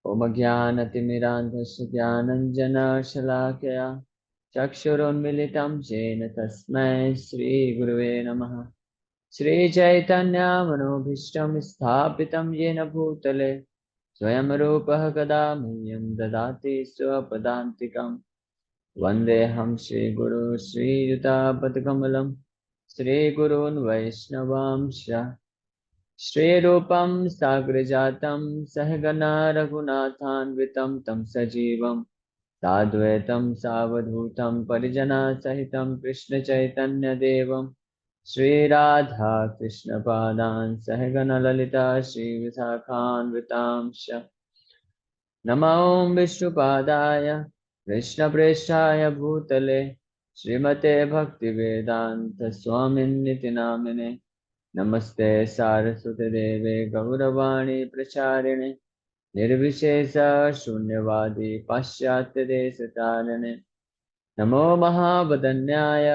ओम ज्ञानतिमिरान्धस्य ज्ञानञ्जनशलाकया चक्षुरुन्मिलितं येन तस्मै श्रीगुरुवे नमः। श्रीचैतन्यमनोभीष्टं स्थापितं येन भूतले स्वयं रूपः कदा मह्यं ददाति स्वपदान्तिकम्। वन्देऽहं श्रीगुरु श्रीयुतापदकमलं श्रीगुरून् वैष्णवांश्च श्रीरूपं साग्रजातं सहगना रघुनाथान्वितं तं सजीवं साद्वैतं सावधूतं परिजनसहितं कृष्णचैतन्यदेवं श्रीराधा कृष्णपादान् सहगणललिता श्रीविशाखान्वितांश्च नमो विष्णुपादाय कृष्णप्रेष्ठाय भूतले श्रीमते भक्तिवेदान्तस्वामिन्निति नामिने नमस्ते सारस्वती देवे गौरवाणी प्रचारिणे निर्विशेष शून्यवादी पाश्चात्यदेशतारिणे नमो महावदन्याय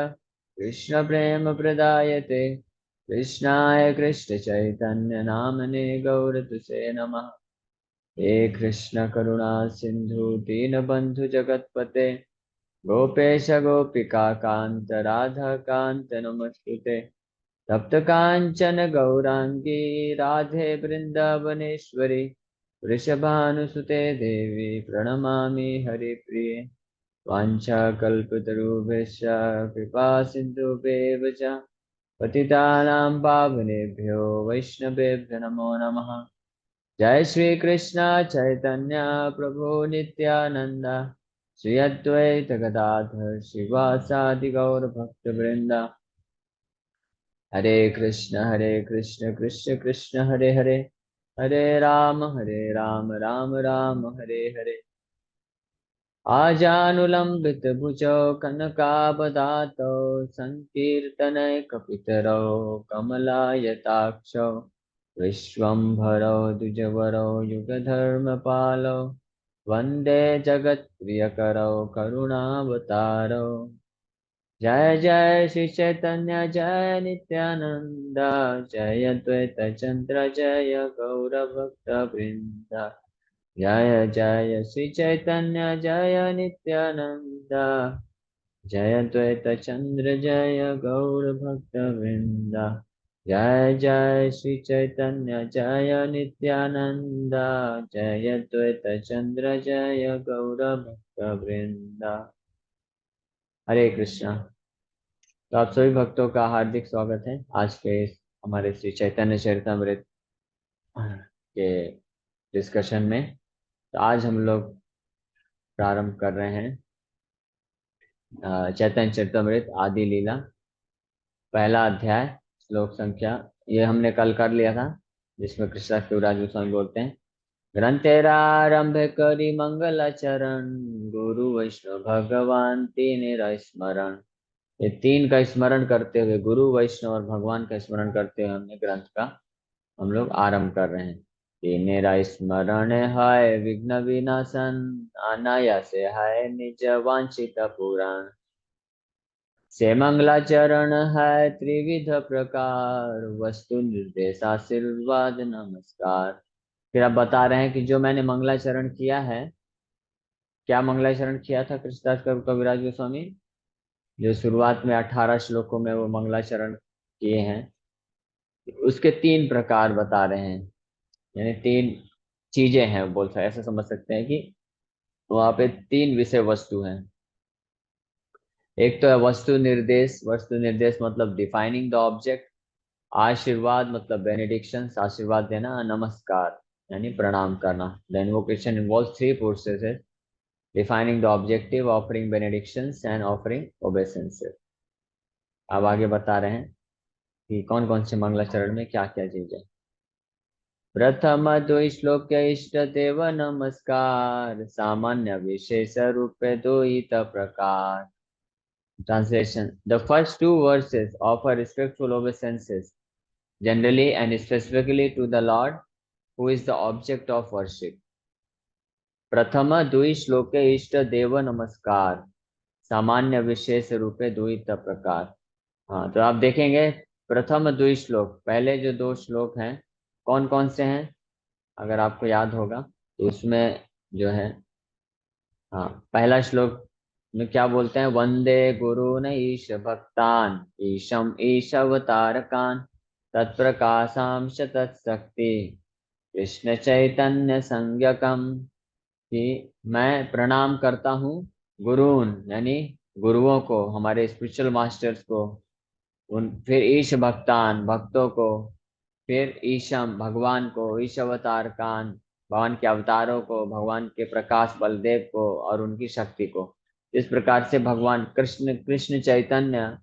कृष्ण प्रेम प्रदायते कृष्णाय कृष्ण चैतन्य नामने गौरतुसे नमः। हे कृष्ण करुणा सिंधु दीनबंधु जगतपते गोपेश गोपिका कांत राधा कांत नमस्तुते तप्त कांचन गौरांगी राधे वृंदावनेश्वरी वृषभानुसुते देवी प्रणमामि हरिप्रिये वाञ्छाकल्पतरुभ्यश्च कृपा सिन्धुभ्येव च पतितानां पावनेभ्यो वैष्णवेभ्यो नमो नमः। जय श्री कृष्ण चैतन्य प्रभु नित्यानंद श्री अद्वैत गदाधर शिवासादि गौर भक्त वृंदा हरे कृष्ण कृष्ण कृष्ण हरे हरे हरे राम राम राम हरे हरे। आजानुलंबित भुजौ कनकाबदातौ संकीर्तनैकपितरौ कमलायताक्षौ विश्वम्भरौ द्विजवरौ युगधर्मपालौ वन्दे जगत्प्रियकरौ करुणावतारौ। जय जय श्री चैतन्य जय नित्यानंद जय अद्वैत चंद्र जय गौरभक्तवृंद जय जय श्री चैतन्य जय नित्यानंद जय अद्वैत चंद्र जय गौर भक्त वृंद जय जय श्री चैतन्य जय नित्यानंद जय अद्वैत चंद्र जय गौर भक्त वृंद। हरे कृष्णा। तो आप सभी भक्तों का हार्दिक स्वागत है आज के हमारे श्री चैतन्य चरितमृत के डिस्कशन में। तो आज हम लोग प्रारंभ कर रहे हैं चैतन्य चरितमृत आदि लीला पहला अध्याय श्लोक संख्या ये हमने कल कर लिया था, जिसमें कृष्णदास कविराज गोस्वामी बोलते हैं ग्रंथेरारंभ करी मंगलाचरण गुरु वैष्णव भगवान तीन स्मरण। ये तीन का स्मरण करते हुए, गुरु वैष्णव और भगवान का स्मरण करते हुए हमने ग्रंथ का हम लोग आरंभ कर रहे हैं। तीनेरा स्मरण है विघ्न विनाशन अनायासे है निज वांछित पुराण से मंगलाचरण है त्रिविध प्रकार वस्तु निर्देश आशीर्वाद नमस्कार। फिर आप बता रहे हैं कि जो मैंने मंगलाचरण किया है, क्या मंगलाचरण किया था कृष्णदास कविराज गोस्वामी? जो शुरुआत में 18 श्लोकों में वो मंगलाचरण किए हैं, उसके तीन प्रकार बता रहे हैं, यानी तीन चीजें हैं। बोल सकते ऐसे समझ सकते हैं कि वहां पे तीन विषय वस्तु हैं। एक तो है वस्तु निर्देश मतलब डिफाइनिंग द ऑब्जेक्ट। आशीर्वाद मतलब बेनेडिक्शन, आशीर्वाद देना। नमस्कार यानी प्रणाम करना। The invocation involves three processes: defining the objective, offering benedictions and offering obeisances. अब आगे बता रहे हैं कि कौन कौन से मंगलाचरण में क्या क्या चीज है। प्रथम दो श्लोक इष्ट देव नमस्कार सामान्य विशेष रूप दो इत प्रकार। Translation: the first two verses offer respectful obeisances generally and specifically to the Lord who is the object of worship. प्रथम दुई श्लोके इष्ट देव नमस्कार सामान्य विशेष रूपे द्वित प्रकार। हाँ, तो आप देखेंगे प्रथम दुई श्लोक, पहले जो दो श्लोक हैं कौन कौन से हैं? अगर आपको याद होगा तो उसमें जो है, हाँ, पहला श्लोक में क्या बोलते हैं, वंदे गुरुन ईश भक्तान ईशम ईशवतारकान तत्प्रकाशांश तत्शक्ति कृष्ण चैतन्य संज्ञकम, कि मैं प्रणाम करता हूँ गुरुन यानी गुरुओं को, हमारे स्पिरिचुअल मास्टर्स को, उन फिर ईश भक्तान भक्तों को, फिर ईशम भगवान को, ईश अवतार कान भगवान के अवतारों को, भगवान के प्रकाश बलदेव को और उनकी शक्ति को। इस प्रकार से भगवान कृष्ण कृष्ण चैतन्य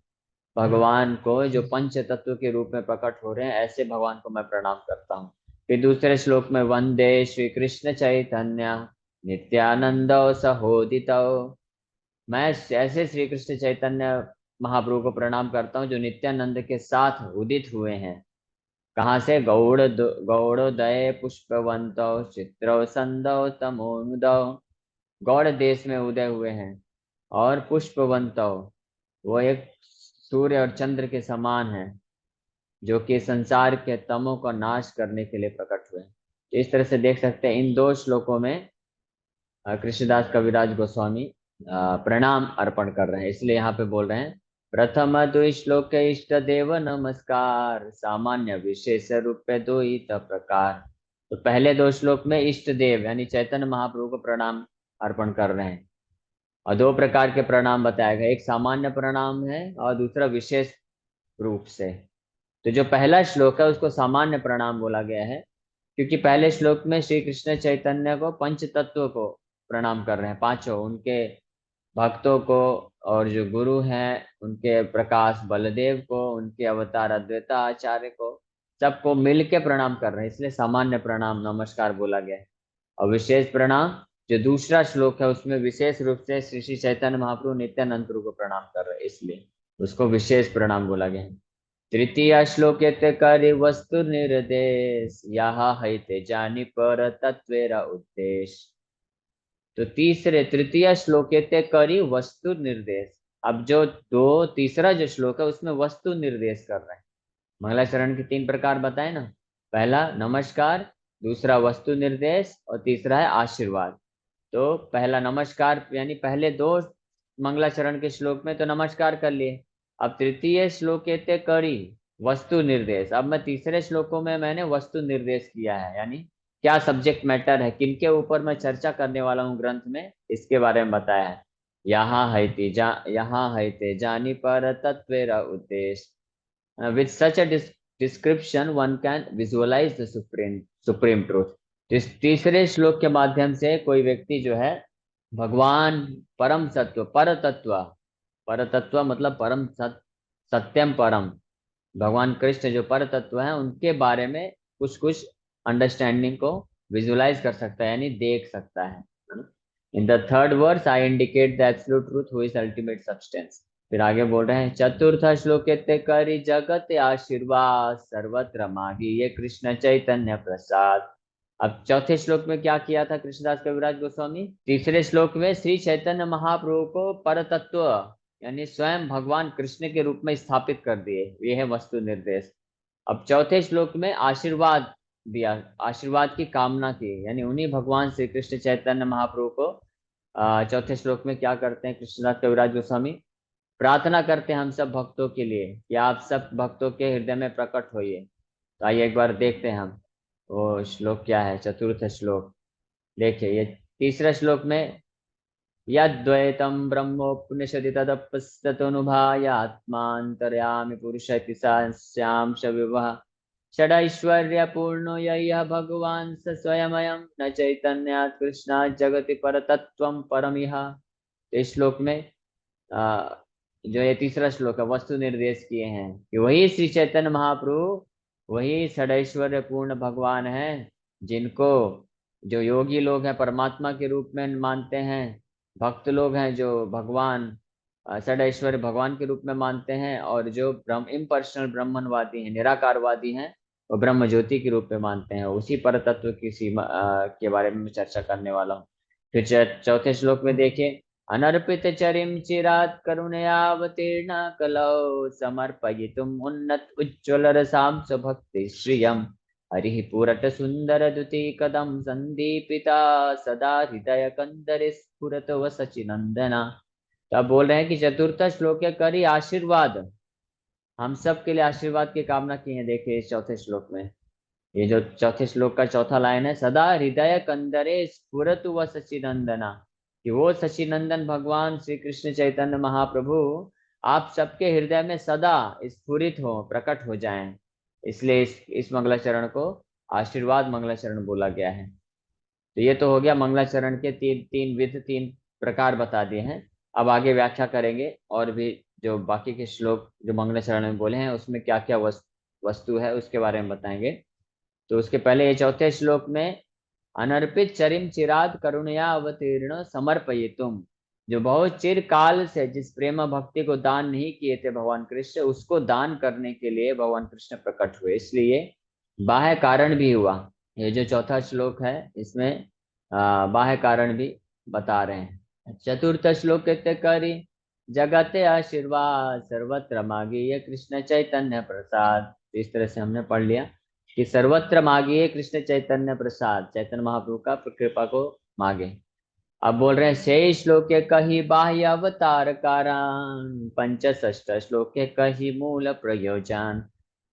भगवान को जो पंच तत्व के रूप में प्रकट हो रहे हैं, ऐसे भगवान को मैं प्रणाम करता हूँ। फिर दूसरे श्लोक में वंदे श्री कृष्ण चैतन्य नित्यानंद सहोदित, मैं ऐसे श्री कृष्ण चैतन्य महाप्रभु को प्रणाम करता हूँ जो नित्यानंद के साथ उदित हुए हैं। कहाँ से, गौड़ोदय पुष्पवंत चित्र संदौ तमोनुदौ, गौड़ देश में उदय हुए हैं, और पुष्पवंत, वो एक सूर्य और चंद्र के समान है, जो कि संसार के तमों का नाश करने के लिए प्रकट हुए हैं। तो इस तरह से देख सकते हैं इन दो श्लोकों में कृष्णदास कविराज गोस्वामी प्रणाम अर्पण कर रहे हैं। इसलिए यहाँ पे बोल रहे हैं, प्रथम दो श्लोक इष्ट देव नमस्कार सामान्य विशेष रूप दो प्रकार। तो पहले दो श्लोक में इष्ट देव यानी चैतन्य महाप्रभु को प्रणाम अर्पण कर रहे हैं, और दो प्रकार के प्रणाम बताया गया, एक सामान्य प्रणाम है और दूसरा विशेष रूप से। तो जो पहला श्लोक है उसको सामान्य प्रणाम बोला गया है, क्योंकि पहले श्लोक में श्री कृष्ण चैतन्य को पंच तत्व को प्रणाम कर रहे हैं, पांचों उनके भक्तों को, और जो गुरु हैं उनके प्रकाश बलदेव को, उनके अवतार अद्वैता आचार्य को, सबको मिल के प्रणाम कर रहे हैं। इसलिए सामान्य प्रणाम नमस्कार बोला गया है। और विशेष प्रणाम जो दूसरा श्लोक है उसमें विशेष रूप से श्री श्री चैतन्य महाप्रभु नित्यानंद प्रभु को प्रणाम कर रहे हैं, इसलिए उसको विशेष प्रणाम बोला गया है। तृतीय श्लोके ते करि वस्तु निर्देश यहाँ है ते जानी पर तत्वेरा उद्देश्य। तो तीसरे तृतीय श्लोके ते करी वस्तु निर्देश। अब जो दो तीसरा जो श्लोक है उसमें वस्तु निर्देश कर रहे हैं। मंगलाचरण के तीन प्रकार बताए ना, पहला नमस्कार, दूसरा वस्तु निर्देश, और तीसरा है आशीर्वाद। तो पहला नमस्कार यानी पहले दो मंगलाचरण के श्लोक में तो नमस्कार कर लिए, अब तृतीय श्लोक ते करी वस्तु निर्देश, अब मैं तीसरे श्लोकों में मैंने वस्तु निर्देश किया है, यानी क्या सब्जेक्ट मैटर है, किनके ऊपर मैं चर्चा करने वाला हूँ ग्रंथ में, इसके बारे में बताया है। यहाँ है ते जानी पर तत्वेरा उद्देश्य, with such a description one can visualise the supreme truth. इस तीसरे श्लोक के माध्यम से कोई व्यक्ति जो है भगवान परम सत्व पर तत्व, पर तत्व मतलब परम सत्यम परम, भगवान कृष्ण जो पर तत्व है उनके बारे में कुछ कुछ अंडरस्टैंडिंग को विजुलाइज कर सकता है, यानी देख सकता है। In the third verse I indicate the absolute truth who is ultimate substance. फिर आगे बोल रहे हैं, चतुर्थ श्लोक करि जगत आशीर्वाद सर्वत्र मागी ये कृष्ण चैतन्य प्रसाद। अब चौथे श्लोक में क्या किया था कृष्णदास कविराज गोस्वामी, तीसरे श्लोक में श्री चैतन्य महाप्रभु को पर तत्व यानी स्वयं भगवान कृष्ण के रूप में स्थापित कर दिए, ये है वस्तु निर्देश। अब चौथे श्लोक में आशीर्वाद दिया, आशीर्वाद की कामना की, यानी उन्हीं भगवान श्री कृष्ण चैतन्य महाप्रभु को चौथे श्लोक में क्या करते हैं कृष्णदास कविराज गोस्वामी, प्रार्थना करते हैं हम सब भक्तों के लिए कि आप सब भक्तों के हृदय में प्रकट होइए। तो आइए एक बार देखते हैं हम वो श्लोक क्या है, चतुर्थ श्लोक। देखिए ये तीसरा श्लोक में, यद्वैतं ब्रह्मोपनिषदि तदपस्ततनुभाय आत्मान्तर्यामि पुरुष इति सांश विवह षडैश्वर्यपूर्णो यः भगवान् स स्वयमयं न चैतन्यात् कृष्णात् जगति परतत्त्वं परमिह। इस श्लोक में जो ये तीसरा श्लोक है वस्तु निर्देश किए हैं कि वही श्री चैतन्य महाप्रभु वही षडैश्वर्य पूर्ण भगवान है, जिनको जो योगी लोग हैं परमात्मा के रूप में मानते हैं, भक्त लोग हैं जो भगवान षडैश्वर्य भगवान के रूप में मानते हैं, और जो ब्रह्म इम्पर्सनल ब्रह्मणवादी हैं, निराकारवादी हैं, वो ब्रह्म ज्योति के रूप में मानते हैं। उसी पर तत्व की सीमा के बारे में मैं चर्चा करने वाला हूँ। फिर चौथे श्लोक में देखिए, अनर्पित चरिम चिरात करुणयावतीर्ण कलौ समर्पयितुम उन्नत उज्ज्वल रसाम भक्ति श्रियम हरि पूरत सुंदर द्युति कदम संदीपिता सदा हृदय कंदर स्फुरत व सचिनंदना। तो अब बोल रहे हैं कि चतुर्थ श्लोक के करी आशीर्वाद, हम सब के लिए आशीर्वाद की कामना की है। देखिए इस चौथे श्लोक में, ये जो चौथे श्लोक का चौथा लाइन है, सदा हृदय कंदरे स्फुरत व सचिनंदना, कि वो सचिनंदन भगवान श्री कृष्ण चैतन्य महाप्रभु आप सबके हृदय में सदा स्फुरित हो, प्रकट हो जाएं। इसलिए इस मंगलाचरण को आशीर्वाद मंगलाचरण बोला गया है। तो ये तो हो गया मंगलाचरण के तीन तीन विध, तीन प्रकार बता दिए हैं। अब आगे व्याख्या करेंगे, और भी जो बाकी के श्लोक जो मंगलाचरण में बोले हैं उसमें क्या क्या वस्तु है उसके बारे में बताएंगे। तो उसके पहले ये चौथे श्लोक में, अनर्पित चरिम चिराद करुणया अवतीर्ण समर्पयितुम, जो बहुत चिर काल से जिस प्रेम भक्ति को दान नहीं किए थे भगवान कृष्ण, उसको दान करने के लिए भगवान कृष्ण प्रकट हुए, इसलिए बाह्य कारण भी हुआ। ये जो चौथा श्लोक है इसमें बाह्य कारण भी बता रहे हैं। चतुर्थ श्लोक कहते करी जगते आशीर्वाद सर्वत्र मांगी ये कृष्ण चैतन्य प्रसाद। इस तरह से हमने पढ़ लिया कि सर्वत्र मांगिए कृष्ण चैतन्य प्रसाद, चैतन्य महाप्रभु का कृपा को मांगे। अब बोल रहे हैं से श्लोक के कही बाह्य अवतार कारण पंच षष्ठ श्लोक के कही मूल प्रयोजन।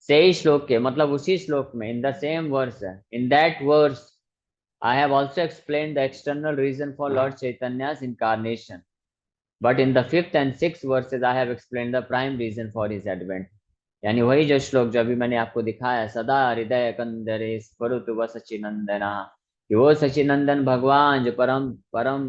से श्लोक के मतलब उसी श्लोक में, in the same verse, in that verse I have also explain the external reason for lord Chaitanya's incarnation, but in the fifth and sixth verses I have explained the prime reason for his advent। यानी वही जो श्लोक जो अभी मैंने आपको दिखाया, सदा हृदय कंदरे स्फुरतु व सचिनंदना, कि वो सचिनंदन भगवान जो परम परम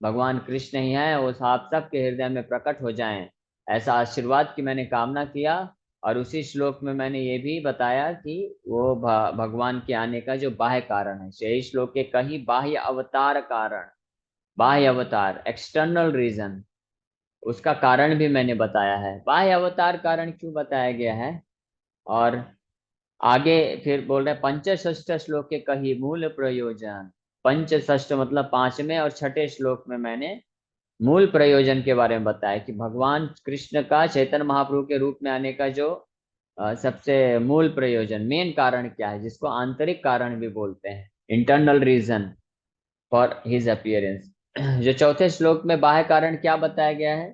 भगवान कृष्ण ही है, वो आप सबके हृदय में प्रकट हो जाएं, ऐसा आशीर्वाद की मैंने कामना किया। और उसी श्लोक में मैंने ये भी बताया कि वो भगवान के आने का जो बाह्य कारण है, यही श्लोक के कहीं बाह्य अवतार कारण, बाह्य अवतार एक्सटर्नल रीजन, उसका कारण भी मैंने बताया है। बाह्य अवतार कारण क्यों बताया गया है। और आगे फिर बोल रहे हैं पंचषष्ठ श्लोक के कही मूल प्रयोजन। पंचषष्ठ मतलब पांचवें और छठे श्लोक में मैंने मूल प्रयोजन के बारे में बताया कि भगवान कृष्ण का चैतन्य महाप्रभु के रूप में आने का जो सबसे मूल प्रयोजन, मेन कारण क्या है, जिसको आंतरिक कारण भी बोलते हैं, internal reason for his appearance. जो चौथे श्लोक में बाह्य कारण क्या बताया गया है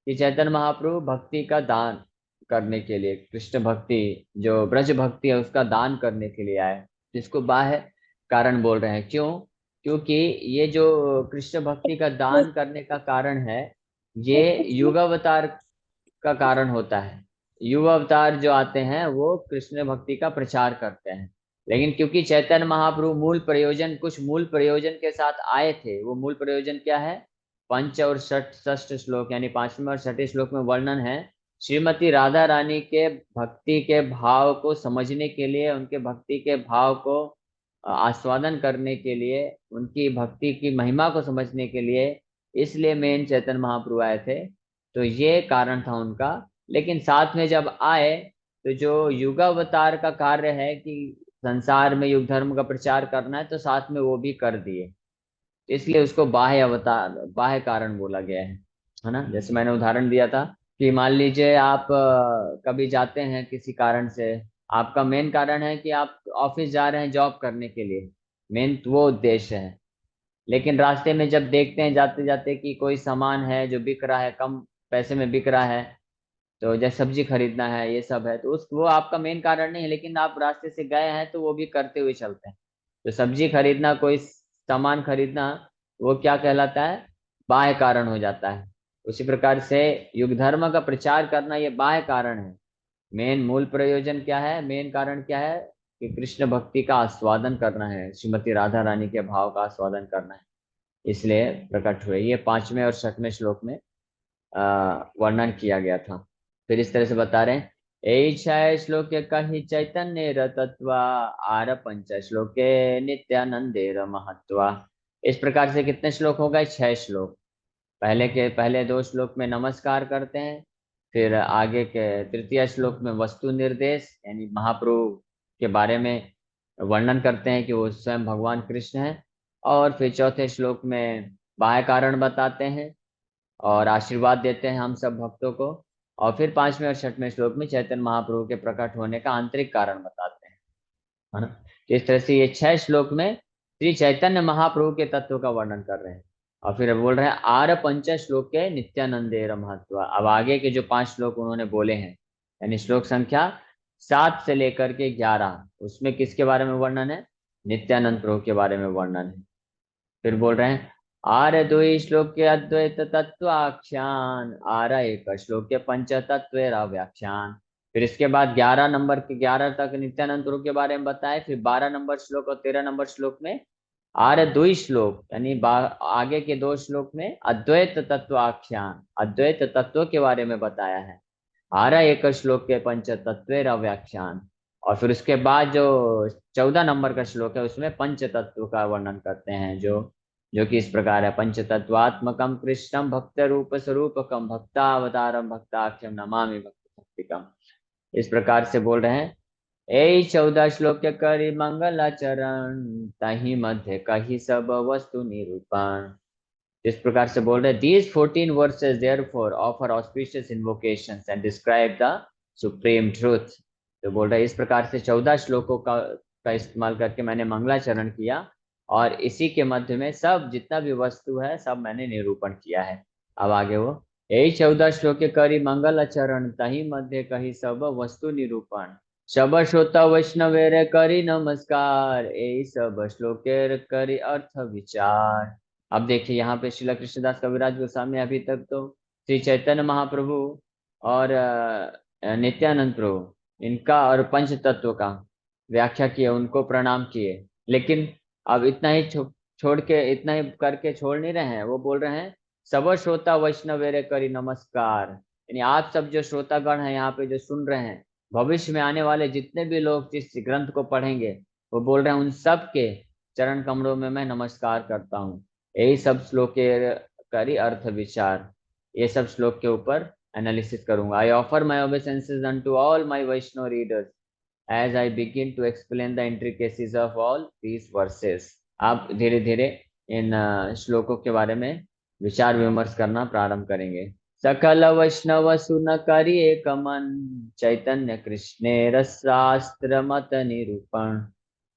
कि चैतन्य महाप्रभु भक्ति का दान करने के लिए, कृष्ण भक्ति जो ब्रज भक्ति है उसका दान करने के लिए आए, जिसको बाह्य कारण बोल रहे हैं। क्यों? क्योंकि ये जो कृष्ण भक्ति का दान करने का कारण है, ये युगावतार का कारण होता है। युग अवतार जो आते हैं वो कृष्ण भक्ति का प्रचार करते हैं, लेकिन क्योंकि चैतन्य महाप्रभु मूल प्रयोजन, कुछ मूल प्रयोजन के साथ आए थे, वो मूल प्रयोजन क्या है, पंच और षष्ठ श्लोक यानी पांचवें और छठे श्लोक में वर्णन है, श्रीमती राधा रानी के भक्ति के भाव को समझने के लिए, उनके भक्ति के भाव को आस्वादन करने के लिए, उनकी भक्ति की महिमा को समझने के लिए, इसलिए मेन चैतन्य महाप्रभु आए थे। तो ये कारण था उनका। लेकिन साथ में जब आए तो जो युगावतार का कार्य है कि संसार में युग धर्म का प्रचार करना है, तो साथ में वो भी कर दिए, इसलिए उसको बाह्य अवतार, बाह्य कारण बोला गया है ना। जैसे मैंने उदाहरण दिया था कि मान लीजिए आप कभी जाते हैं किसी कारण से, आपका मेन कारण है कि आप ऑफिस जा रहे हैं जॉब करने के लिए, मेन वो उद्देश्य है। लेकिन रास्ते में जब देखते हैं जाते जाते कि कोई सामान है जो बिक रहा है, कम पैसे में बिक रहा है, तो जैसे सब्जी खरीदना है, ये सब है, तो उस वो आपका मेन कारण नहीं है, लेकिन आप रास्ते से गए हैं तो वो भी करते हुए चलते हैं। तो सब्जी खरीदना, कोई सामान खरीदना, वो क्या कहलाता है, बाह्य कारण हो जाता है। उसी प्रकार से युग धर्म का प्रचार करना ये बाह्य कारण है। मेन मूल प्रयोजन क्या है, मेन कारण क्या है कि कृष्ण भक्ति का आस्वादन करना है, श्रीमती राधा रानी के भाव का आस्वादन करना है, इसलिए प्रकट हुए। ये पांचवें और छठवें श्लोक में वर्णन किया गया था। फिर इस तरह से बता रहे हैं, ऐ श्लोक कही चैतन्य रतत्वा आर पंच श्लोके नित्यानंदेर महत्वा। इस प्रकार से कितने श्लोक हो गए, 6 श्लोक। पहले के पहले 2 श्लोक में नमस्कार करते हैं, फिर आगे के तृतीय श्लोक में वस्तु निर्देश यानी महाप्रभु के बारे में वर्णन करते हैं कि वो स्वयं भगवान कृष्ण है, और फिर चौथे श्लोक में बाह्य कारण बताते हैं और आशीर्वाद देते हैं हम सब भक्तों को, और फिर पांचवें और छठवें श्लोक में चैतन्य महाप्रभु के प्रकट होने का आंतरिक कारण बताते हैं, है ना। इस तरह से ये 6 श्लोक में श्री चैतन्य महाप्रभु के तत्व का वर्णन कर रहे हैं। और फिर बोल रहे हैं आर पंच श्लोक के नित्यानंदेर महत्व। अब आगे के जो 5 श्लोक उन्होंने बोले हैं, यानी श्लोक संख्या 7 से लेकर के 11, उसमें किसके बारे में वर्णन है? नित्यानंद प्रभु के बारे में वर्णन है। फिर बोल रहे हैं आर द्वि श्लोक के अद्वैत तत्व आख्यान, आर एक श्लोक के पंच तत्व व्याख्यान। फिर इसके बाद 11 नंबर के 11 तक नित्यानंद प्रभु के बारे में बताए। फिर 12 नंबर श्लोक और 13 नंबर श्लोक में आर द्वि श्लोक यानी आगे के 2 श्लोक में अद्वैत तत्व आख्यान, अद्वैत तत्व के बारे में बताया है। आर एक श्लोक के पंच तत्व व्याख्यान। और फिर उसके बाद जो 14 नंबर का श्लोक है उसमें पंच तत्व का वर्णन करते हैं, जो कि इस प्रकार है। पंच तत्वात्मकम कृष्णम भक्त रूप स्वरूपकम भक्तावतारम भक्ताख्यम नमामि भक्त भक्तिकम। इस प्रकार से बोल रहे हैं ए 14 श्लोक के करी मंगलाचरण, तही मध्य कही सब वस्तु निरूपण। इस प्रकार से बोल रहे हैं these 14 verses therefore offer auspicious invocations and describe the supreme truth. तो बोल रहे हैं इस प्रकार से 14 श्लोकों का इस्तेमाल करके मैंने मंगलाचरण किया, और इसी के मध्य में सब जितना भी वस्तु है सब मैंने निरूपण किया है। अब आगे वो यही 14 श्लोक के करी मंगलाचरण, तही मध्य कही सब वस्तु निरूपण। शब श्रोता वैष्णवेर करी नमस्कार, यही सब श्लोकेर करी अर्थ विचार। अब देखिए यहाँ पे श्रील कृष्णदास कविराज गोस्वामी अभी तक तो श्री चैतन्य महाप्रभु और नित्यानंद प्रभु इनका और पंच तत्व का व्याख्या किए, उनको प्रणाम किए। लेकिन अब इतना ही छोड़ के, इतना ही करके छोड़ नहीं रहे हैं। वो बोल रहे हैं सब श्रोता वैष्णवेरे करी नमस्कार, यानी आप सब जो श्रोतागण हैं यहाँ पे जो सुन रहे हैं, भविष्य में आने वाले जितने भी लोग जिस ग्रंथ को पढ़ेंगे, वो बोल रहे हैं उन सब के चरण कमलों में मैं नमस्कार करता हूँ। यही सब श्लोक के करी अर्थ विचार, ये सब श्लोक के ऊपर एनालिसिस करूंगा। I offer my obeisances unto all my Vaishnava readers as I begin to explain the intricacies of all these verses. आप धीरे धीरे इन श्लोकों के बारे में विचार विमर्श करना प्रारंभ करेंगे। सकल वैष्णव सुन करी एक मन, चैतन्य कृष्णे रसास्त्र मत निरूपण।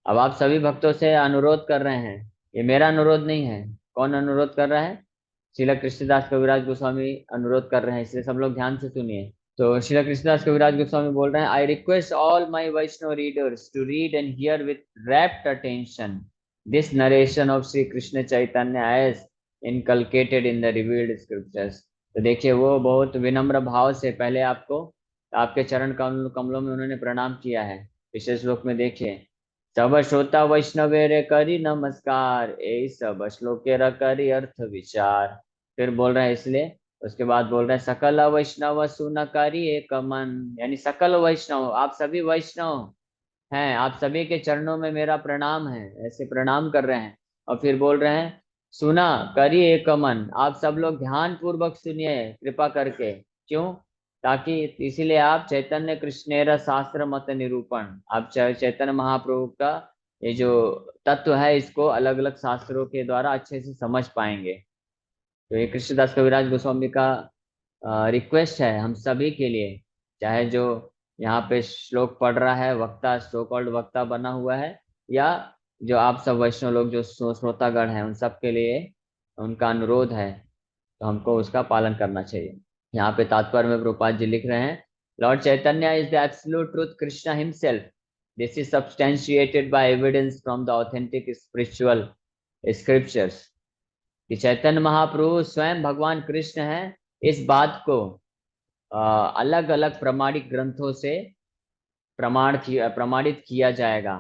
अब आप सभी भक्तों से अनुरोध कर रहे हैं, ये मेरा अनुरोध नहीं है। कौन अनुरोध कर रहा है? श्रील कृष्णदास कविराज गोस्वामी अनुरोध कर रहे हैं, इसलिए सब लोग ध्यान से सुनिए। तो श्रील कृष्णदास कविराज गोस्वामी बोल रहे हैं I request all my Vaishnava readers to read and hear with rapt attention this narration of Shri Krishna Chaitanya as inculcated in the revealed scriptures. तो देखिए वो बहुत विनम्र भाव से पहले आपको आपके चरण कमलों में उन्होंने प्रणाम किया है। पिछले श्लोक में देखिए सब श्रोता वैष्णवेरे करी नमस्कार, ए सब श्लोकेर करी अर्थ विचार। फिर बोल रहे हैं इसलिए उसके बाद बोल रहे हैं सकल वैष्णव सुन करी एक मन, यानी सकल वैष्णव आप सभी वैष्णव हैं, आप सभी के चरणों में मेरा प्रणाम है, ऐसे प्रणाम कर रहे हैं। और फिर बोल रहे हैं सुना करी एक मन, आप सब लोग ध्यान पूर्वक सुनिए कृपा करके। क्यों? ताकि इसीलिए आप चैतन्य कृष्णेर शास्त्र मत निरूपण, आप चैतन्य महाप्रभु का ये जो तत्व है इसको अलग अलग शास्त्रों के द्वारा अच्छे से समझ पाएंगे। तो ये कृष्णदास कविराज गोस्वामी का रिक्वेस्ट है हम सभी के लिए, चाहे जो यहाँ पे श्लोक पढ़ रहा है वक्ता, सो कॉल्ड वक्ता बना हुआ है, या जो आप सब वैष्णव लोग जो श्रोतागण हैं, उन सब के लिए उनका अनुरोध है, तो हमको उसका पालन करना चाहिए। यहाँ पे तात्पर्य में प्रभुपाद जी लिख रहे हैं Lord Chaitanya is the absolute truth Krishna himself, this is substantiated by evidence from the authentic spiritual scriptures. कि चैतन्य महाप्रभु स्वयं भगवान कृष्ण हैं, इस बात को अलग अलग प्रमाणिक ग्रंथों से प्रमाणित किया जाएगा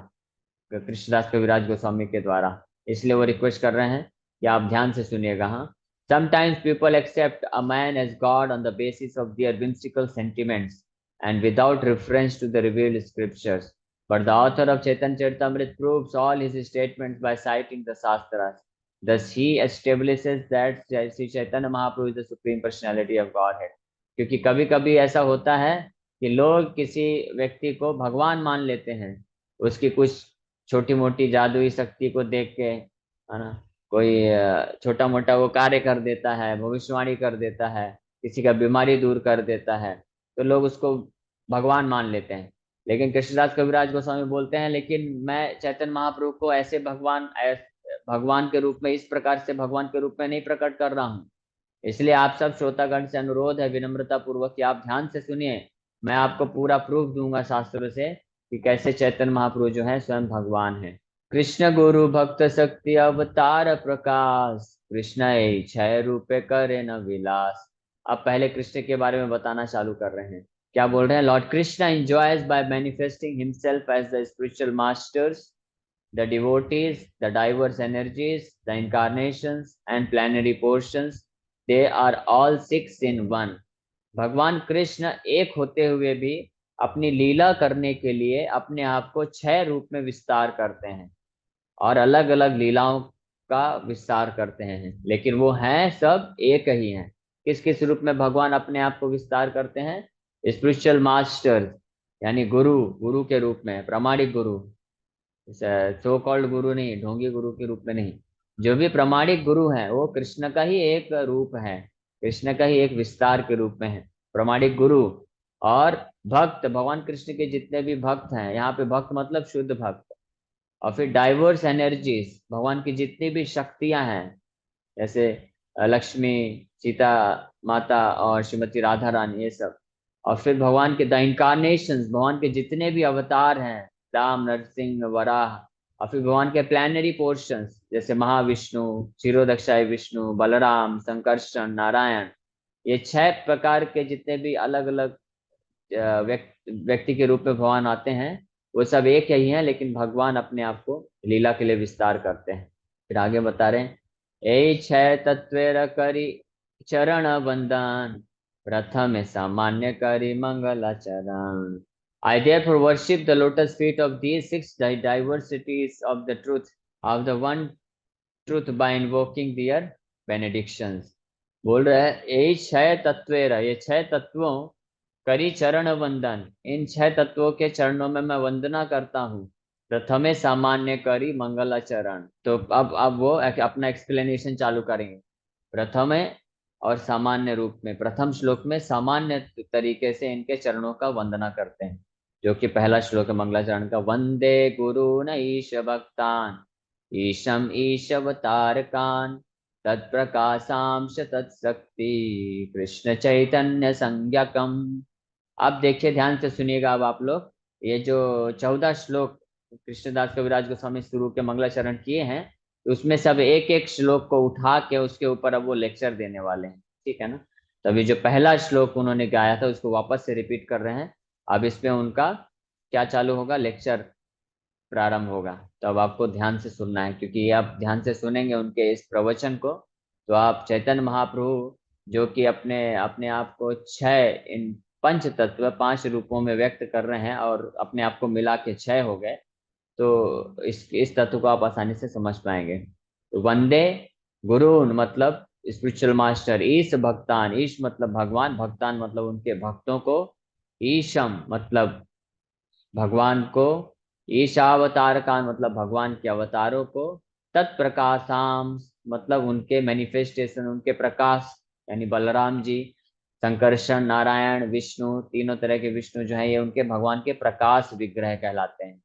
कृष्णदास कविराज गोस्वामी के द्वारा। इसलिए वो रिक्वेस्ट कर रहे हैं कि आप ध्यान से सुनिएगा। हाँ, sometimes people accept a man as God on the basis of their whimsical sentiments and without reference to the revealed scriptures, but the author of Chaitanya Charitamrita proves all his statements by citing the Shastras. Thus he establishes that Sri Chaitanya Mahaprabhu is the supreme personality of Godhead. क्योंकि कभी कभी ऐसा होता है कि लोग किसी व्यक्ति को भगवान मान लेते हैं, उसकी कुछ छोटी मोटी जादुई शक्ति को देख के, है ना, कोई छोटा मोटा वो कार्य कर देता है, भविष्यवाणी कर देता है, किसी का बीमारी दूर कर देता है, तो लोग उसको भगवान मान लेते हैं। लेकिन कृष्णदास कविराज गोस्वामी बोलते हैं लेकिन मैं चैतन्य महाप्रभु को ऐसे भगवान के रूप में, इस प्रकार से भगवान के रूप में नहीं प्रकट कर रहा हूँ। इसलिए आप सब श्रोतागण से अनुरोध है विनम्रता पूर्वक कि आप ध्यान से सुनिए। मैं आपको पूरा प्रूफ दूंगा शास्त्रों से कि कैसे चैतन्य महाप्रभु जो है स्वयं भगवान है। कृष्ण गुरु भक्त शक्ति अवतार प्रकाश, कृष्ण ए छय रूपे करे न विलास। अब पहले कृष्ण के बारे में बताना चालू कर रहे हैं। क्या बोल रहे हैं? Lord Krishna enjoys by manifesting himself as the spiritual masters, the devotees, the diverse energies, the incarnations and plenary portions, they are all six in one. भगवान कृष्ण एक होते हुए भी अपनी लीला करने के लिए अपने आप को 6 रूप में विस्तार करते हैं और अलग अलग लीलाओं का विस्तार करते हैं, लेकिन वो हैं सब एक ही हैं। किस किस रूप में भगवान अपने आप को विस्तार करते हैं? स्पिरिचुअल मास्टर यानी गुरु, गुरु के रूप में, प्रामाणिक गुरु, सो कॉल्ड गुरु नहीं, ढोंगी गुरु के रूप में नहीं। जो भी प्रामाणिक गुरु है वो कृष्ण का ही एक रूप है, कृष्ण का ही एक विस्तार के रूप में है प्रामाणिक गुरु। और भक्त, भगवान कृष्ण के जितने भी भक्त हैं, यहाँ पे भक्त मतलब शुद्ध भक्त। और फिर डाइवर्स एनर्जीज, भगवान की जितनी भी शक्तियां हैं, जैसे लक्ष्मी, सीता माता और श्रीमती राधा रानी, ये सब। और फिर भगवान के द इनकारनेशंस, भगवान के जितने भी अवतार हैं, राम, नरसिंह, वराह। और फिर भगवान के प्लानरी पोर्शंस, जैसे महाविष्णु, क्षीरोदक्षाय विष्णु, बलराम, संकर्षण, नारायण। ये 6 प्रकार के जितने भी अलग अलग व्यक्ति के रूप में भगवान आते हैं, वो सब एक ही हैं, लेकिन भगवान अपने आप को लीला के लिए विस्तार करते हैं। फिर आगे बता रहे हैं, ए 6 तत्वेर करी चरण वंदन, प्रथम सामान्य करी मंगलाचरण। I therefore worship the lotus feet of these 6 diversities of the truth of the one truth by invoking their benedictions. बोल रहे हैं यही 6 तत्वेर, ये 6 तत्वों करी चरण वंदन, इन 6 तत्वों के चरणों में मैं वंदना करता हूँ। प्रथमे सामान्य करी मंगलाचरण। तो अब वो अपना एक्सप्लेनेशन चालू करेंगे। प्रथमे और सामान्य रूप में, प्रथम श्लोक में सामान्य तरीके से इनके चरणों का वंदना करते हैं, जो कि पहला श्लोक है मंगलाचरण का। वंदे गुरुन ईश भक्तान, ईशम ईशवतारकान, तत्प्रकाशांश तत्शक्ति, कृष्ण चैतन्य संज्ञकम। अब देखिए, ध्यान से सुनिएगा अब आप लोग। ये जो 14 श्लोक कृष्णदास कविराज गोस्वामी शुरू के मंगलाचरण किए हैं, तो उसमें सब एक एक श्लोक को उठा के उसके ऊपर अब वो लेक्चर देने वाले हैं, ठीक है ना। तभी जो पहला श्लोक उन्होंने गाया था उसको वापस से रिपीट कर रहे हैं। अब इसमें उनका क्या चालू होगा? लेक्चर प्रारंभ होगा। तो अब आपको ध्यान से सुनना है, क्योंकि ये आप ध्यान से सुनेंगे उनके इस प्रवचन को, तो आप चैतन्य महाप्रभु जो कि अपने अपने आप को 6 इन पंच तत्व 5 रूपों में व्यक्त कर रहे हैं और अपने आप को मिला के 6 हो गए, तो इस तत्व को आप आसानी से समझ पाएंगे। तो वंदे गुरुन मतलब स्पिरिचुअल मास्टर, ईश भक्तान, ईश मतलब भगवान, भक्तान मतलब उनके भक्तों को, ईशम मतलब भगवान को, ईशावतार का मतलब भगवान के अवतारों को, तत्प्रकाशाम मतलब उनके मैनिफेस्टेशन, उनके प्रकाश, यानी बलराम जी, संकर्षण, नारायण, विष्णु, तीनों तरह के विष्णु जो है ये उनके भगवान के प्रकाश विग्रह कहलाते हैं।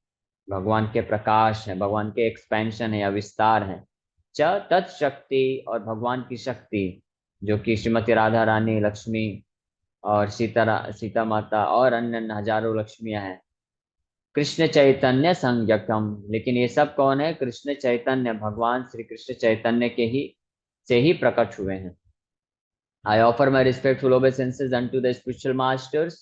भगवान के प्रकाश है, भगवान के एक्सपेंशन है या विस्तार है। च तत्शक्ति और भगवान की शक्ति, जो कि श्रीमती राधा रानी, लक्ष्मी और सीता माता और अन्य हजारों लक्ष्मियां हैं। कृष्ण चैतन्य संज्ञकम, लेकिन ये सब कौन है? कृष्ण चैतन्य, भगवान श्री कृष्ण चैतन्य के ही से ही प्रकट हुए हैं। I offer my respectful obeisances unto the spiritual masters,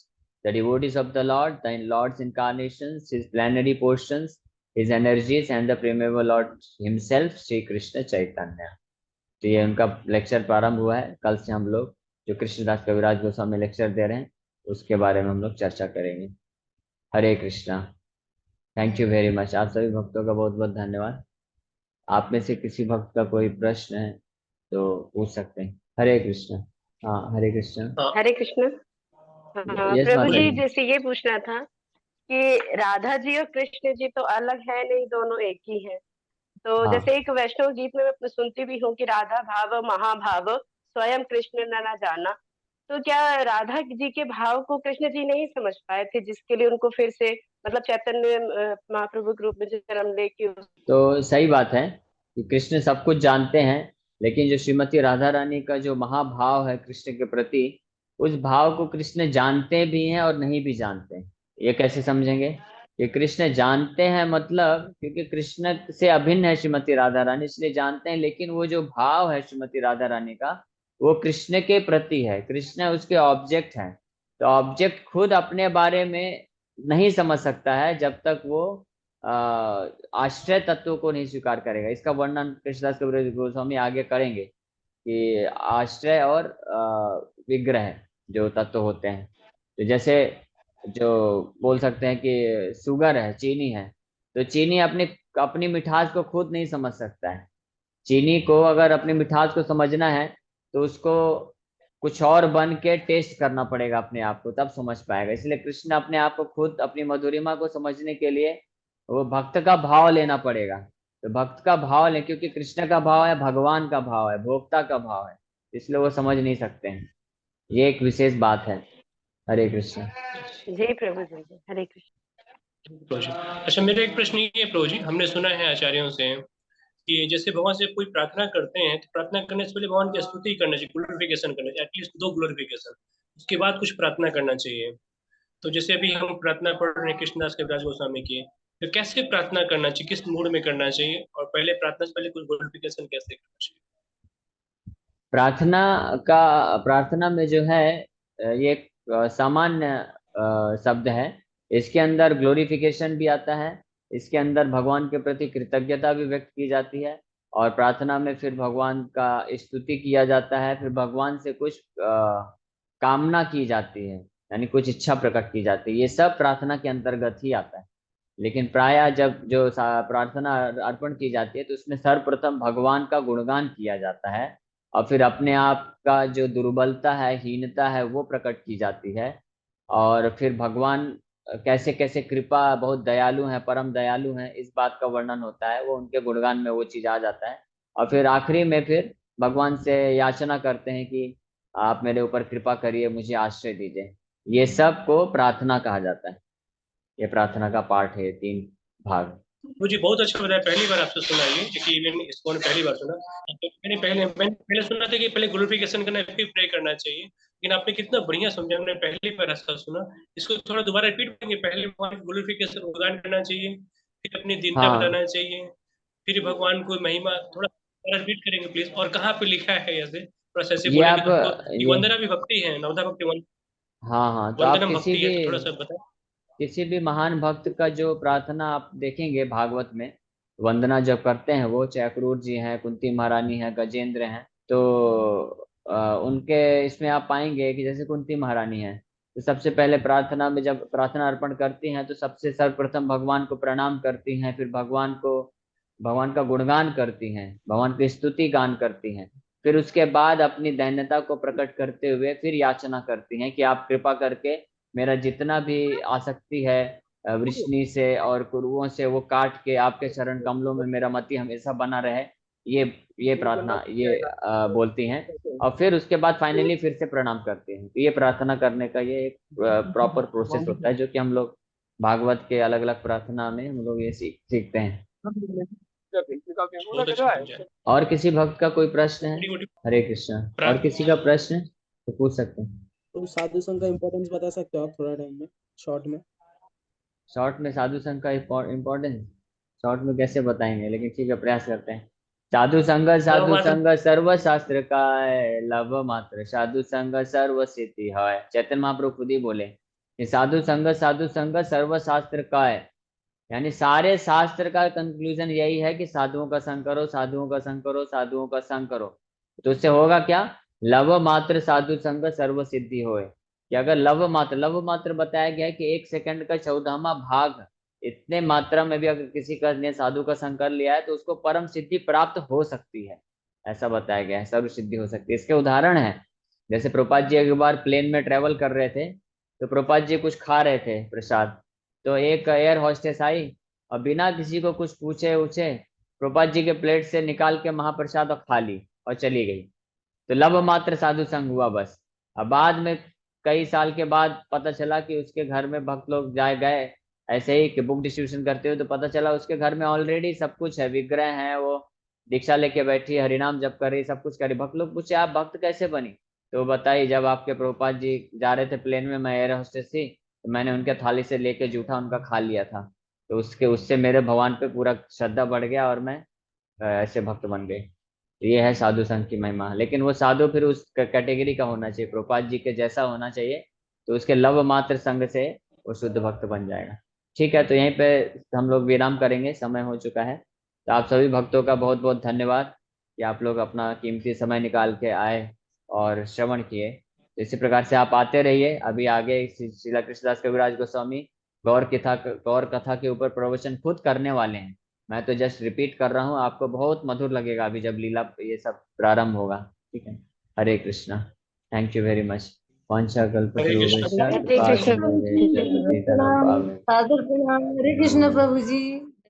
the devotees of the Lord, the Lord's incarnations, his plenary portions, his energies, and the primeval Lord himself, Sri Krishna Chaitanya. तो ये उनका लेक्चर प्रारंभ हुआ है। कल से हम लोग जो कृष्णदास कविराज गोस्वामी लेक्चर दे रहे हैं उसके बारे में हम लोग चर्चा करेंगे। Hare Krishna. Thank you very much. आप सभी भक्तों का बहुत बहुत धन्यवाद। आप में से किसी भक्त का कोई प्रश्न है तो पूछ सकते हैं। हरे कृष्ण। हाँ, हरे कृष्ण। हरे कृष्ण। यस प्रभु माता जी, जी। जैसे ये पूछना था कि राधा जी और कृष्ण जी तो अलग है नहीं, दोनों एक ही है। तो हाँ जैसे एक वैष्णव गीत में मैं सुनती भी हूँ कि राधा भाव महाभाव स्वयं कृष्ण न जाना। तो क्या राधा जी के भाव को कृष्ण जी नहीं समझ पाए थे, जिसके लिए उनको फिर से मतलब चैतन्य महाप्रभु के रूप में जन्म लेके तो सही बात है कि कृष्ण सब कुछ जानते हैं, लेकिन जो श्रीमती राधा रानी का जो महाभाव है कृष्ण के प्रति, उस भाव को कृष्ण जानते भी हैं और नहीं भी जानते हैं। ये कैसे समझेंगे कि कृष्ण जानते हैं, मतलब क्योंकि कृष्ण से अभिन्न है श्रीमती राधा रानी, इसलिए जानते हैं, लेकिन वो जो भाव है श्रीमती राधा रानी का, वो कृष्ण के प्रति है। कृष्ण उसके ऑब्जेक्ट है। तो ऑब्जेक्ट खुद अपने बारे में नहीं समझ सकता है जब तक वो आश्रय तत्व को नहीं स्वीकार करेगा। इसका वर्णन कृष्णदास कविराज गोस्वामी आगे करेंगे कि आश्रय और विग्रह जो तत्व होते हैं। तो जैसे जो बोल सकते हैं कि शुगर है, चीनी है, तो चीनी अपनी अपनी मिठास को खुद नहीं समझ सकता है। चीनी को अगर अपनी मिठास को समझना है तो उसको कुछ और बन के टेस्ट करना पड़ेगा अपने आप को, तब समझ पाएगा। इसलिए कृष्ण अपने आप को खुद अपनी मधुरिमा को समझने के लिए वो भक्त का भाव लेना पड़ेगा। तो भक्त का भाव ले, क्योंकि कृष्ण का भाव है, भगवान का भाव है, भोक्ता का भाव है, इसलिए वो समझ नहीं सकते हैं। ये एक विशेष बात है। हरे कृष्ण। जी प्रभु जी, हरे कृष्ण। प्रभु जी। अच्छा, मेरा एक प्रश्न ये है प्रभु जी, हमने सुना है आचार्यों से कि जैसे भगवान से कोई प्रार्थना करते हैं तो प्रार्थना करने से पहले भगवान की स्तुति करना चाहिए, ग्लोरिफिकेशन करना चाहिए, एटलीस्ट 2 ग्लोरिफिकेशन, उसके बाद कुछ प्रार्थना करना चाहिए। तो जैसे अभी हम प्रार्थना पढ़ रहे हैं कृष्णदास कविराज गोस्वामी की, तो कैसे प्रार्थना करना चाहिए, किस मूड में करना चाहिए, और पहले प्रार्थना से पहले कुछ ग्लोरिफिकेशन कैसे करना चाहिए? प्रार्थना में जो है ये एक सामान्य शब्द है। इसके अंदर ग्लोरिफिकेशन भी आता है, इसके अंदर भगवान के प्रति कृतज्ञता भी व्यक्त की जाती है, और प्रार्थना में फिर भगवान का स्तुति किया जाता है, फिर भगवान से कुछ कामना की जाती है, यानी कुछ इच्छा प्रकट की जाती है। ये सब प्रार्थना के अंतर्गत ही आता है। लेकिन प्रायः जब जो प्रार्थना अर्पण की जाती है तो उसमें सर्वप्रथम भगवान का गुणगान किया जाता है, और फिर अपने आप का जो दुर्बलता है, हीनता है, वो प्रकट की जाती है। और फिर भगवान कैसे कैसे कृपा, बहुत दयालु हैं, परम दयालु हैं, इस बात का वर्णन होता है, वो उनके गुणगान में वो चीज आ जाता है। और फिर आखिरी में फिर भगवान से याचना करते हैं कि आप मेरे ऊपर कृपा करिए, मुझे आश्रय दीजिए। ये सब को प्रार्थना कहा जाता है। ये प्रार्थना का पार्ट है, 3 भाग। मुझे बहुत अच्छा बताया, पहली बार आपसे सुना ये, क्योंकि इवन इसको मैंने पहली बार सुना। मैंने पहले सुना था कि पहले ग्लोरिफिकेशन करना है फिर प्रे करना चाहिए, लेकिन आपने कितना बढ़िया समझा, मैंने पहली बार ऐसा सुना। इसको थोड़ा दोबारा रिपीट करेंगे, पहले भगवान ग्लोरिफिकेशन गुणगान करना चाहिए, फिर अपनी दीनता हाँ बताना चाहिए, फिर भगवान को महिमा, थोड़ा रिपीट करेंगे प्लीज, और कहाँ पे लिखा है ऐसे, थोड़ा सा ऐसे ये बोले कि आप हमको ये वंदना भी भक्ति है, नवधा भक्ति हाँ हाँ, तो आप वंदनम भक्ति है, तो थोड़ा सा बताएं। किसी भी महान भक्त का जो प्रार्थना आप देखेंगे भागवत में, वंदना जब करते हैं वो, चाहे अक्रूर जी हैं, कुंती महारानी है, गजेंद्र हैं, तो उनके इसमें आप पाएंगे कि जैसे कुंती महारानी है, तो सबसे पहले प्रार्थना में जब प्रार्थना अर्पण करती हैं तो सबसे सर्वप्रथम भगवान को प्रणाम करती हैं, फिर भगवान का गुणगान करती हैं, भगवान की स्तुति गान करती हैं। फिर उसके बाद अपनी दैन्यता को प्रकट करते हुए फिर याचना करती हैं कि आप कृपा करके मेरा जितना भी आसक्ति है वृष्णि से और कुरुओं से, वो काट के आपके चरण कमलों में मेरा मति हमेशा बना रहे। ये ये प्रार्थना ये बोलती हैं, और फिर उसके बाद फाइनली फिर से प्रणाम करते हैं। तो ये प्रार्थना करने का ये एक प्रॉपर प्रोसेस होता है, जो कि हम लोग भागवत के अलग अलग प्रार्थना में हम लोग ये सीखते हैं। बहुत अच्छा समझा। और किसी भक्त का कोई प्रश्न है? Very good. हरे कृष्णा। और किसी का प्रश्न है तो पूछ सकते हैं। तो साधु संघ का इम्पोर्टेंस बता सकते हो आप थोड़ा टाइम में, शॉर्ट में? शॉर्ट में साधु संघ का इम्पोर्टेंस शॉर्ट में कैसे बताएंगे, लेकिन ठीक है, प्रयास करते हैं। साधु संग सर्व शास्त्र का है, लव मात्र साधु संग सर्व सिद्धि है। चैतन्य महाप्रभु खुद ही बोले कि साधु संग सर्व शास्त्र का है, यानी सारे शास्त्र का कंक्लूजन यही है कि साधुओं का संग करो, साधुओं का संग करो, साधुओं का संग करो। तो उससे होगा क्या? लव मात्र साधु संग सर्व सिद्धि होए। कि अगर लव मात्र बताया गया है कि 1 सेकंड का 14वां भाग, इतने मात्रा में भी अगर किसी का ने साधु का संग कर लिया है तो उसको परम सिद्धि प्राप्त हो सकती है, ऐसा बताया गया है, सर्व सिद्धि हो सकती है। इसके उदाहरण है, जैसे प्रभुपाद जी एक बार प्लेन में ट्रेवल कर रहे थे, तो प्रभुपाद जी कुछ खा रहे थे प्रसाद, तो एक एयर हॉस्टेस आई और बिना किसी को कुछ पूछे उछे प्रभुपाद जी के प्लेट से निकाल के महाप्रसाद और खा ली और चली गई। तो लव मात्र साधु संग हुआ बस। अब बाद में कई साल के बाद पता चला कि उसके घर में भक्त लोग जाए गए ऐसे ही कि बुक डिस्ट्रीब्यूशन करते हुए, तो पता चला उसके घर में ऑलरेडी सब कुछ है, विग्रह है, वो दीक्षा लेके बैठी है, हरिनाम जप कर रही, सब कुछ कर रही। भक्त लोग पूछे आप भक्त कैसे बनी? तो वो बताई जब आपके प्रभुपाद जी जा रहे थे प्लेन में, मैं एयर होस्टेस थी, तो मैंने उनके थाली से लेके जूठा उनका खा लिया था, तो उससे मेरे भगवान पे पूरा श्रद्धा बढ़ गया और मैं ऐसे भक्त बन गए। तो ये है साधु संघ की महिमा। लेकिन वो साधु फिर उस कैटेगरी का होना चाहिए, प्रभुपाद जी के जैसा होना चाहिए, तो उसके लव मात्र संग से वो शुद्ध भक्त बन जाएगा। ठीक है, तो यहीं पे हम लोग विराम करेंगे, समय हो चुका है। तो आप सभी भक्तों का बहुत बहुत धन्यवाद कि आप लोग अपना कीमती समय निकाल के आए और श्रवण किए। तो इसी प्रकार से आप आते रहिए। अभी आगे श्रीला कृष्णदास कविराज गोस्वामी गौर कथा के ऊपर प्रवचन खुद करने वाले हैं। मैं तो जस्ट रिपीट कर रहा हूँ, आपको बहुत मधुर लगेगा अभी जब लीला ये सब प्रारंभ होगा। ठीक है, Hare Krishna, thank you very much. Hare Krishna. वाञ्छाकल्पतरुभ्यश्च हरे कृपा कृष्ण। सिन्धुभ्यश्च पतितानां पावनेभ्यो सादर प्रणाम। हरे कृष्ण प्रभु जी।